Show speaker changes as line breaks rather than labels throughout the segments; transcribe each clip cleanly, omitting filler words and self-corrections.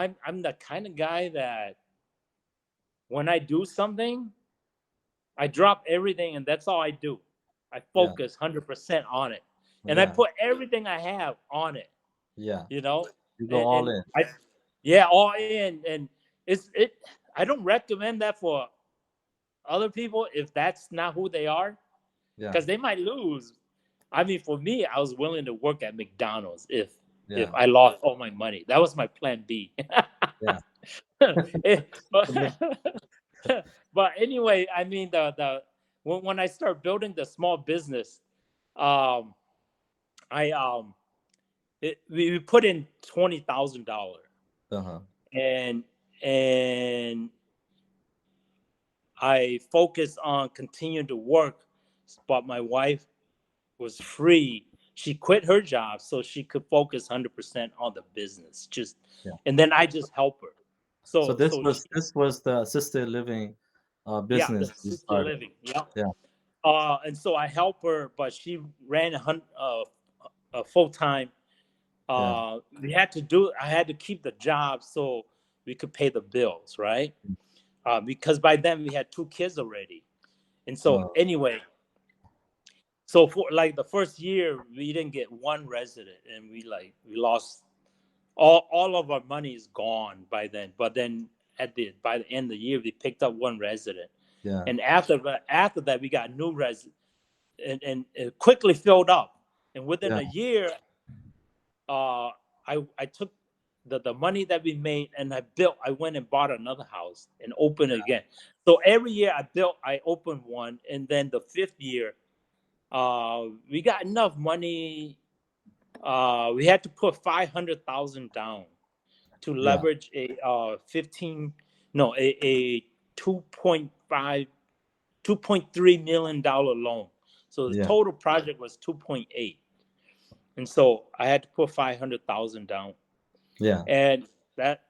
I'm the kind of guy that when I do something, I drop everything and that's all I do. I
Yeah.
focus 100% on it, and I
Yeah.
put everything I have on it.
Yeah.
You know,
You go all
and
in.
I, yeah, all in, and it's it. I don't recommend that for other people if that's not who they are,
Yeah.
because they might lose. I mean, for me, I was willing to work at McDonald's if
Yeah.
I lost all my money. That was my plan B.
Yeah.
but
To make-
but anyway, I mean the when I start building the small business, um, I we put in $20,000,
Uh-huh.
and and I focused on continuing to work, but my wife was free. She quit her job so she could focus 100% on the business. Just
Yeah.
and then I just help her.
So
So
this
so
was
she,
this was the assisted living
yeah, the
business you
assisted
started.
living. Yeah.
Yeah.
And so I help her, but she ran a full time.
Yeah.
We had to do. I had to keep the job so we could pay the bills, right? Because by then we had two kids already, and so
Uh,
anyway, so for like the first year we didn't get one resident, and we lost all of our money is gone by then. But then by the end of the year we picked up one resident,
yeah.
and after that we got new resident, and it quickly filled up. And within
Yeah.
a year, uh, I took the money that we made and I went and bought another house and opened it again. So every year I opened one, and then the fifth year, we got enough money. We had to put 500,000 down to
Yeah.
leverage a 15 no a 2.5 $2.3 million loan. So the
Yeah.
total project was 2.8, and so I had to put 500,000 down,
Yeah.
and that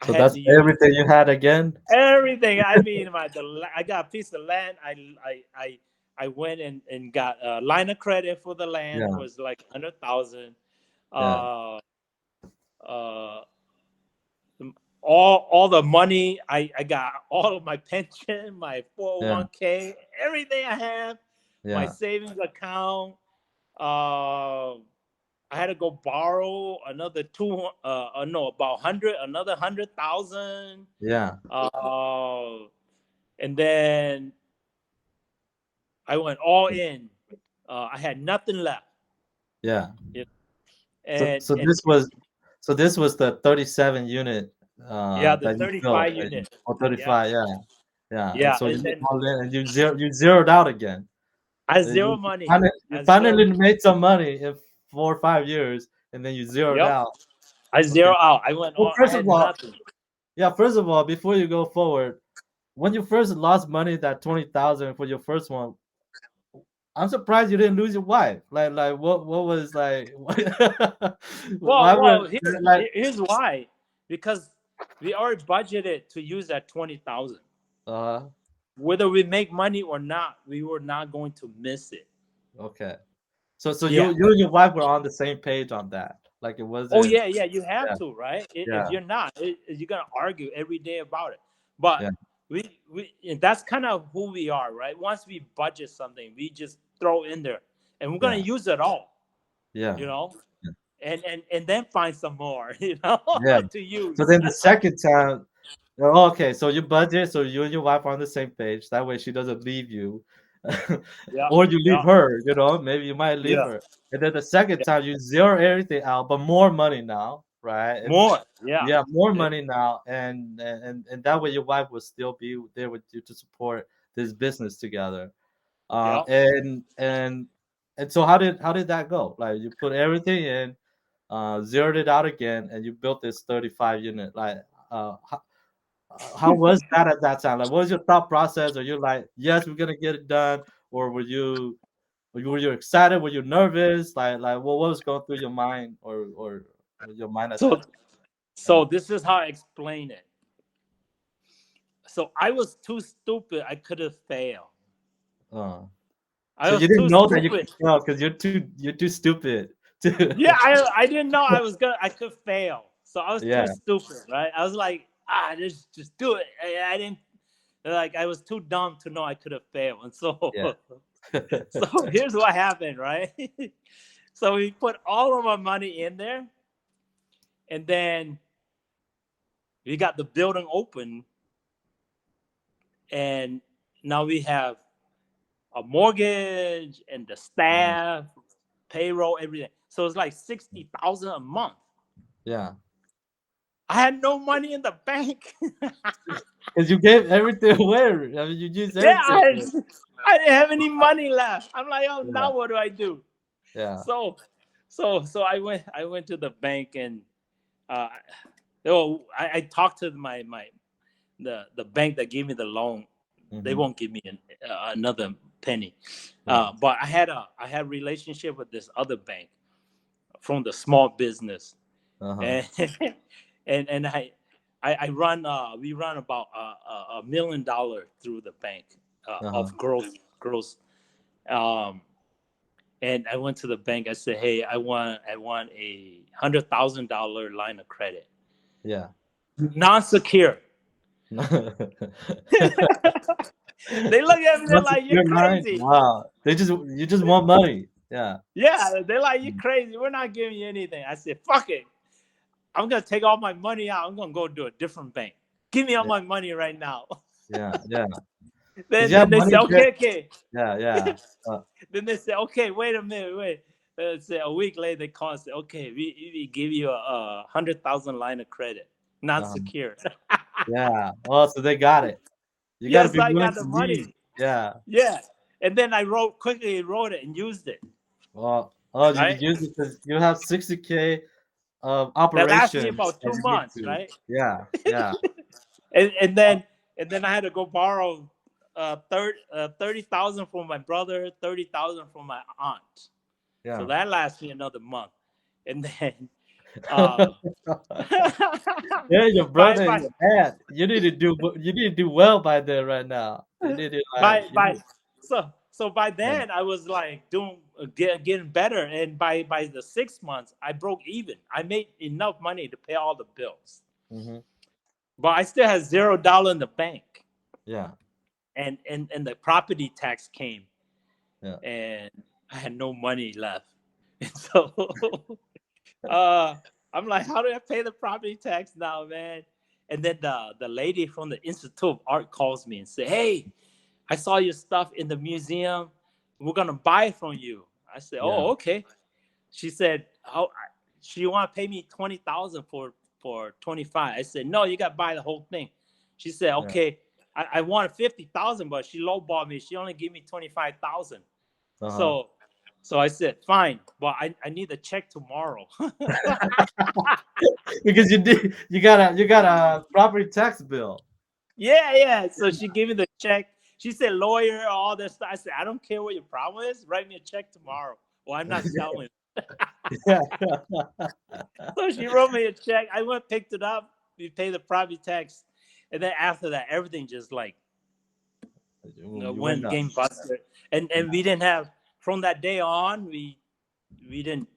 I
So
had
that's
to use
everything you had again?
everything. I mean, I got a piece of land. I went and got a line of credit for the land,
Yeah.
was like 100,000.
Yeah.
Uh, uh, all the money I got, all of my pension, my
Yeah.
401k, everything I have, my
Yeah.
savings account. Uh, I had to go borrow another no, about 100, another 100,000.
Yeah.
Uh, and then I went all in. I had nothing left.
Yeah.
You
So
and
so
and
this was so this was the 37 unit
yeah, the
that you built,
35 unit.
or
Yeah,
35, yeah. Yeah. And
yeah.
so you
And
went
then
all in and you zeroed out again.
I
You
zero money.
you
I zero.
finally made some money in 4 or 5 years, and then you zeroed
Yep.
out.
I
Okay.
zero out. I went
Well,
all. I
first of
had
all,
nothing.
yeah, first of all, before you go forward, when you first lost money, that 20,000 for your first one, I'm surprised you didn't lose your wife. Like what was like why were
Well,
like
here's why. Because we already budgeted to use that 20,000.
uh
Whether we make money or not, we were not going to miss it.
okay. So
Yeah.
you and your wife were on the same page on that. Like it
Oh
wasn't.
yeah, yeah. You have
Yeah.
to, right? If
Yeah.
you're not, you're gonna argue every day about it. But
Yeah.
and that's kind of who we are, right? Once we budget something, we just throw in there, and we're gonna
Yeah.
use it all,
Yeah.
you know,
Yeah.
and then find some more,
Yeah.
to
So
use.
then the second time, oh, okay, so you budget, so you and your wife are on the same page. That way she doesn't leave you.
Yeah,
Or you leave
yeah,
her, maybe you might leave
yeah,
her. And then the second
yeah.
time you zero everything out, but more money now, right?
More, yeah.
Yeah, more
Eh,
money now, and that way your wife will still be there with you to support this business together. Uh,
yeah.
and and and so how did that go? Like you put everything in, zeroed it out again, and you built this 35 unit. Like, how was that at that time? Like, what was your thought process? Are you like, yes, we're gonna get it done, or were you excited? Were you nervous? Like what was going through your mind, or your mind at
So
that time? Yeah.
so this is how I explain it. So I was too stupid. I could have failed.
Uh,
I
so you
was
didn't
too
know that you could
stupid.
fail because you're too stupid.
Yeah, I didn't know I could fail. So I was too
Yeah.
stupid, right? I was like, just do it. I didn't like. I was too dumb to know I could have failed, and
Yeah.
so so here's what happened, right? So we put all of our money in there, and then we got the building open, and now we have a mortgage and the
Uh-huh.
staff, payroll, everything. So it's like 60,000 a month.
Yeah.
I had no money in the bank.
Because you gave everything away. I mean, you used
Yeah,
everything.
I didn't have any money left. I'm like, oh,
Yeah.
now what do I do?
Yeah.
So, so I went to the bank and uh, I talked to the bank that gave me the loan. They
Mm-hmm.
won't give me another penny.
Yeah.
But I had relationship with this other bank from the small business,
Uh-huh.
and and I run we run about $1 million through the bank
Uh-huh.
of gross. Um, and I went to the bank. I said, "Hey, I want a $100,000 line of credit,
Yeah.
non-secure." They look at me. They're
What's
like, "You're
your line?
crazy."
Wow. You just want money. Yeah.
Yeah, they're like, "You're crazy. We're not giving you anything." I said, "Fuck it. I'm gonna take all my money out. I'm gonna go to a different bank. Give me all
Yeah.
my money right now."
Yeah. Yeah. Because
then
you have
then they
money
say,
there.
"Okay, okay."
Yeah. Yeah. Uh,
Then they say, "Okay, wait a minute, wait." Say a week later, they call and say, "Okay, we give you a 100,000 line of credit, not
um,
secure."
yeah. Oh, so they got it. You got to
Yes,
be
I
willing
got
to
the
leave.
money.
Yeah.
Yeah, and then I quickly wrote it and used it.
Well, oh, you
Right,
use it because you have 60K of
that lasted me
operation
about
that
two
you need
months.
to.
Right,
Yeah. Yeah.
and then I had to go borrow 30,000 from my brother, 30,000 from my aunt. So
Yeah.
that lasted me another month, and then uh,
Yeah, your
by
brother and
by
your aunt. You need to do well by then right now. You need to like
by
you
by
need,
so by
yeah.
then I was like doing getting better, and by the 6 months I broke even. I made enough money to pay all the bills,
Hmm.
but I still had $0 in the bank,
Yeah.
and the property tax came,
Yeah.
and I had no money left, and so uh, I'm like, how do I pay the property tax now, man? And then the lady from the Institute of Art calls me and say, "Hey, I saw your stuff in the museum. We're gonna buy it from you." I said,
Yeah.
"Oh, okay." She said, "How? She want to pay me 20,000 for 25." I said, "No, you got to buy the whole thing." She said,
Yeah.
"Okay, I wanted 50,000, but she lowballed me. She only gave me 25,000."
Uh-huh.
So so I said, "Fine, but I need a check tomorrow."
Because you got a property tax bill.
Yeah, yeah. So she gave me the check. She said, "Lawyer, all this stuff." I said, "I don't care what your problem is. Write me a check tomorrow, or I'm not selling."
Yeah.
So she wrote me a check. I went, picked it up. We paid the property tax, and then after that, everything just like
You went
went game
nuts.
buster. And we didn't have, from that day on. We didn't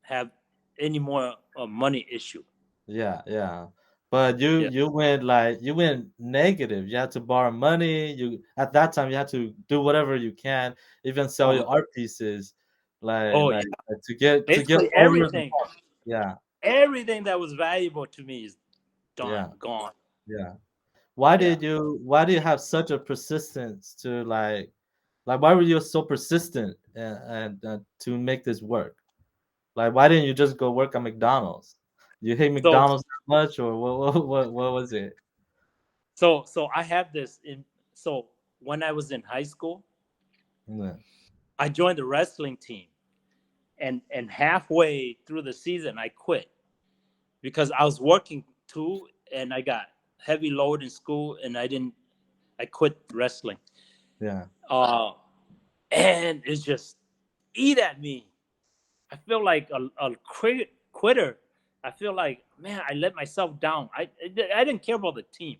have any more money issue.
Yeah, yeah. But
Yeah.
you went negative. You had to borrow money. You at that time you had to do whatever you can, even sell
Uh-huh.
your art pieces,
Oh
like
yeah.
to get
Basically
over the
everything,
bump. Yeah,
everything that was valuable to me is done,
yeah,
gone.
yeah.
Yeah.
Why did you have such a persistence to why were you so persistent and to make this work? Like why didn't you just go work at McDonald's? You hate
So
McDonald's that much or what was it?
so I have this in. So when I was in high school,
Yeah.
I joined the wrestling team, and halfway through the season I quit because I was working too, and I got heavy load in school, and I quit wrestling.
Yeah.
Uh, and it's just eat at me. I feel like a quitter. I feel like, man, I let myself down. I didn't care about the team.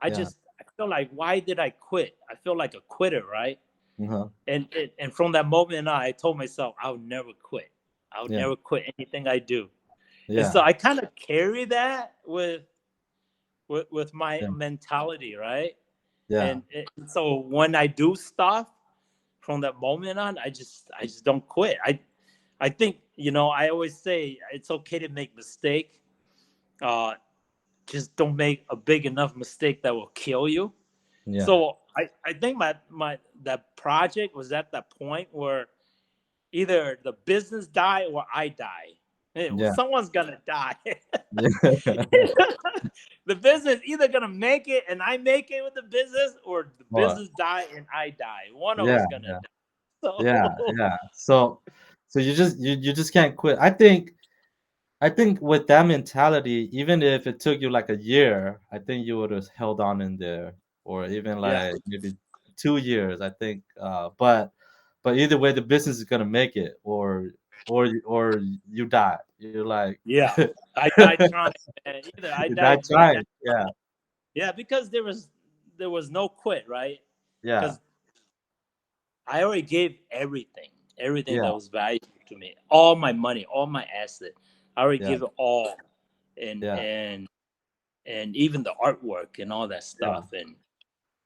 Yeah.
I feel like, why did I quit? I feel like a quitter, right?
Uh-huh.
And from that moment on, I told myself I'll never quit. I'll
Yeah.
never quit anything I do. And so
Yeah.
I kind of carry that with my
Yeah.
mentality, right?
Yeah.
And so when I do stuff from that moment on, I just don't quit. I think, I always say it's okay to make mistake. Uh, just don't make a big enough mistake that will kill you.
Yeah.
So I think my that project was at that point where either the business die or I die. Well,
Yeah.
someone's gonna die.
Yeah.
The business either gonna make it and I make it with the business, or the
What?
business die and I die. One of us
Yeah.
gonna
Yeah.
die.
Yeah.
So
Yeah. So you just can't quit. I think with that mentality, even if it took you like a year, I think you would have held on in there, or even
yeah,
like maybe 2 years. I think, but either way, the business is gonna make it, or you die. You're like,
yeah.
you
I died trying, man. Either
die
I died
trying. Yeah,
trying. Yeah, because there was no quit, right?
yeah,
Because I already gave everything
yeah,
that was valuable to me, all my money, all my asset. I already
yeah,
give it all, and
yeah,
and and even the artwork and all that
yeah,
stuff. And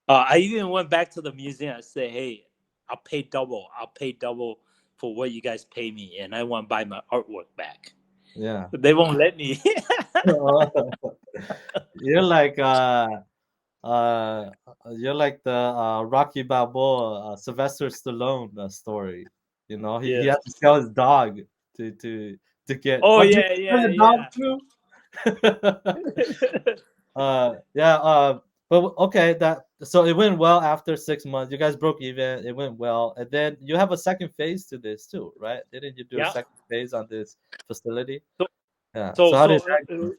I even went back to the museum. I said, "Hey, I'll pay double. I'll pay double for what you guys pay me, and I want to buy my artwork back."
yeah.
But they won't let me.
You're like uh, you're like the Rocky Balboa, Sylvester Stallone story. You know, he
Yes.
had to sell his dog to to to get.
Oh
Oh, did
yeah,
you sell
yeah,
the dog
yeah.
too? Yeah. But okay, that so it went well after 6 months. You guys broke even. It went well, and then you have a second phase to this too, right? Didn't you do a
Yeah.
second phase on this facility?
So
Yeah.
so
So how did
so
that go?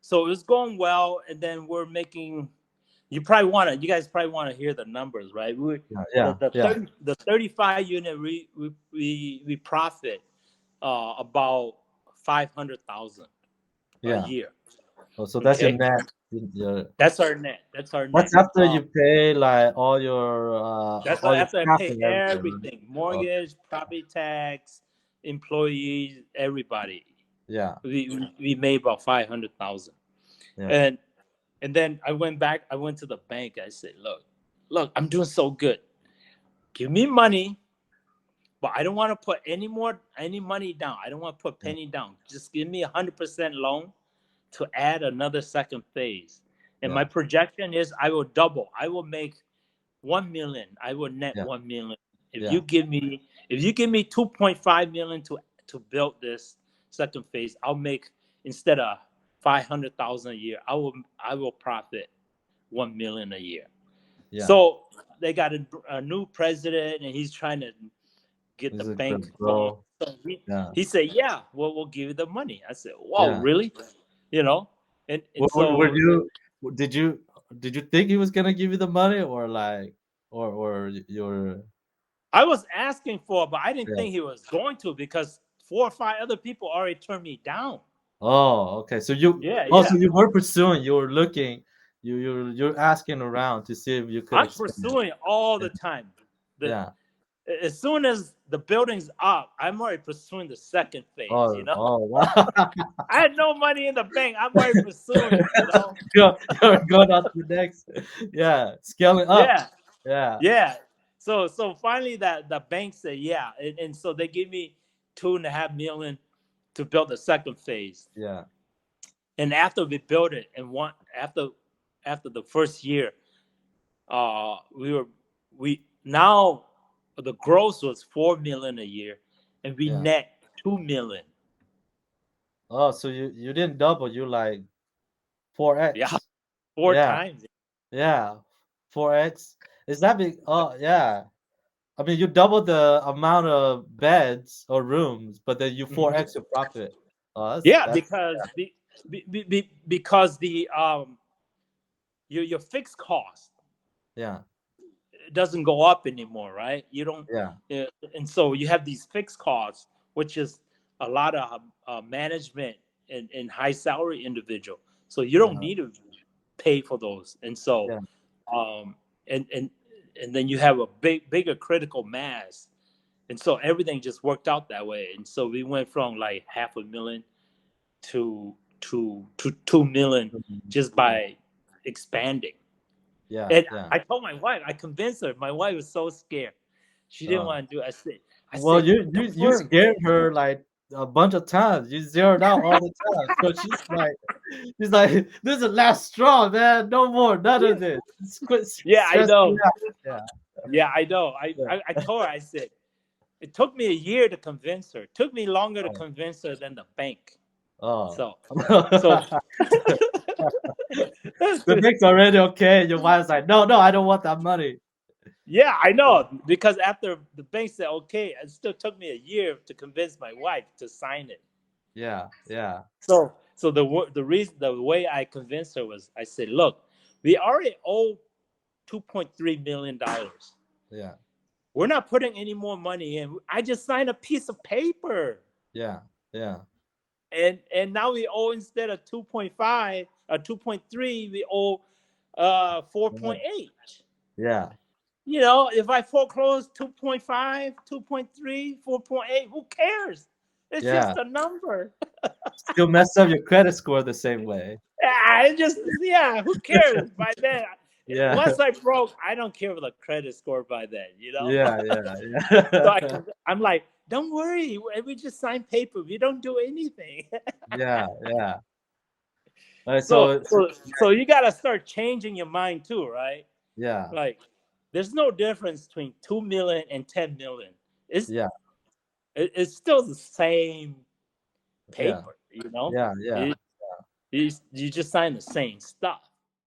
so it's going well, and then we're making. You guys probably want to hear the numbers, right?
Yeah.
The
Yeah.
the
Yeah.
35 unit we profit about 500,000 a
Yeah.
year.
Oh, so that's your
Okay,
net. Your
that's our net. That's our
That's
net.
after you pay like
That's
all your
after I
staff
pay
and everything, right?
everything:
Okay.
mortgage, property tax, employees, everybody.
Yeah.
We made about 500,000,
Yeah.
and then I went back. I went to the bank. I said, look, I'm doing so good. Give me money, but I don't want to put any money down. I don't want to put
Yeah.
penny down. Just give me 100% loan to add another second phase. And my
Yeah.
projection is I will double. I will make 1 million. I will net
Yeah.
1 million. If you
Yeah.
give me 2.5 million to build this second phase, I'll make, instead of 500,000 a year, I will profit 1 million a year.
Yeah.
So they got a new president, and he's trying to get the
Is it
bank
good,
going.
bro?
So
Yeah.
he said, "Yeah, well, we'll give you the money." I said, "Wow,
Yeah.
really?" You know, and
Were
so
you did you did you think he was gonna give you the money, or like, or you're
I was asking for it, but I didn't
yeah.
think he was going to, because 4 or 5 other people already turned me down.
Oh, okay.
Yeah,
So
yeah.
you were pursuing, you were looking, you're asking around to see if you could
I'm
expand.
pursuing all
Yeah.
the time. The
Yeah.
As soon as the building's up, I'm already pursuing the second phase.
Oh, oh wow.
I had no money in the bank. I'm already pursuing it.
You're going on to the next. Yeah, scaling up.
Yeah,
Yeah,
yeah. So finally, that the bank said yeah, and so they give me 2.5 million to build the second phase.
yeah,
And after we built it, and after the first year, we now the gross was 4 million a year, and we
yeah.
net 2 million.
Oh, so you didn't double, you like
Yeah,
4x.
four
Yeah,
times.
yeah, 4x. Is that big? Oh, yeah. I mean, you double the amount of beds or rooms, but then you
Mhm.
4x your profit. Oh,
Yeah,
that's
because the your fixed cost
yeah,
doesn't go up anymore, right? You don't,
yeah,
uh, and so you have these fixed costs, which is a lot of management and high salary individual. So you don't
uh-huh,
need to pay for those, and so
yeah,
um, and and and then you have a bigger critical mass, and so everything just worked out that way. And so we went from like 500,000 to 2 million just by expanding.
Yeah,
And
yeah.
I told my wife, I convinced her. My wife was so scared. She didn't
Uh,
want to do it. I
well,
said,
you
don't
you
worry.
scared her like a bunch of times. You zeroed out all the time. So she's like, this is the last straw, man. No more, none
Yeah,
of this. Just quit
yeah, I
stressing me
know.
out. Yeah,
Yeah, I know.
yeah.
I told her, I said, it took me a year to convince her. It took me longer to
Oh,
convince her than the bank.
oh.
So, so
The thing's already okay. Your wife's like, no, no, I don't want that money.
yeah, I know. Because after the bank said okay, it still took me a year to convince my wife to sign it.
Yeah, yeah,
So the reason the way I convinced her was I said, look, we already owe $2.3 million.
yeah,
We're not putting any more money in. I just signed a piece of paper.
yeah, yeah,
And now we owe, instead of 2.5 or 2.3, we owe
yeah,
4.8.
yeah,
If I foreclose 2.5, 2.3, 4.8, who cares? It's
yeah.
just a number.
Still mess up your credit score the same way.
Yeah, who cares by then?
Yeah,
Once I broke, I don't care with the credit score by then.
yeah, yeah,
So
yeah.
I'm like, don't worry, we just sign paper. We don't do anything.
Yeah, yeah.
So
So
so so you gotta start changing your mind too, right?
yeah,
Like, there's no difference between 2 million and 10 million. It's
yeah,
it's still the same
yeah,
paper.
yeah, yeah,
It, you just sign the same stuff.